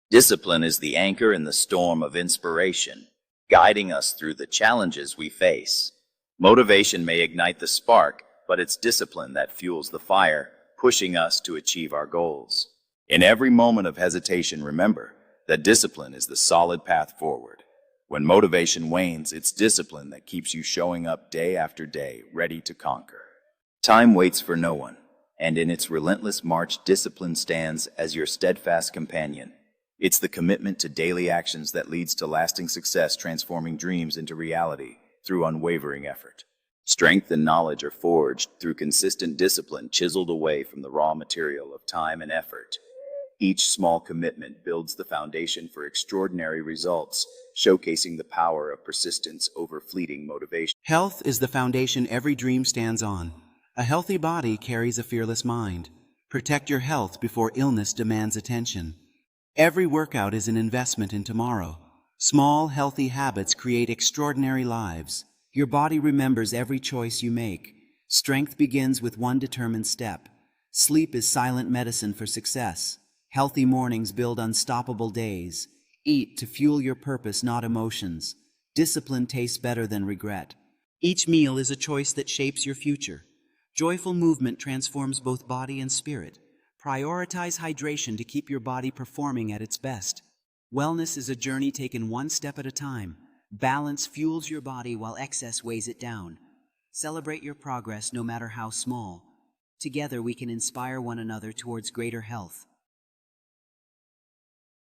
Discipline is the anchor in the storm of inspiration, guiding us through the challenges we face. Motivation may ignite the spark, but it's discipline that fuels the fire, pushing us to achieve our goals. In every moment of hesitation, remember that discipline is the solid path forward. When motivation wanes, it's discipline that keeps you showing up day after day, ready to conquer. Time waits for no one, and in its relentless march, discipline stands as your steadfast companion. It's the commitment to daily actions that leads to lasting success, transforming dreams into reality through unwavering effort. Strength and knowledge are forged through consistent discipline, chiseled away from the raw material of time and effort. Each small commitment builds the foundation for extraordinary results, showcasing the power of persistence over fleeting motivation. Health is the foundation every dream stands on. A healthy body carries a fearless mind. Protect your health before illness demands attention. Every workout is an investment in tomorrow. Small, healthy habits create extraordinary lives. Your body remembers every choice you make. Strength begins with one determined step. Sleep is silent medicine for success. Healthy mornings build unstoppable days. Eat to fuel your purpose, not emotions. Discipline tastes better than regret. Each meal is a choice that shapes your future. Joyful movement transforms both body and spirit. Prioritize hydration to keep your body performing at its best. Wellness is a journey taken one step at a time. Balance fuels your body while excess weighs it down. Celebrate your progress no matter how small. Together we can inspire one another towards greater health.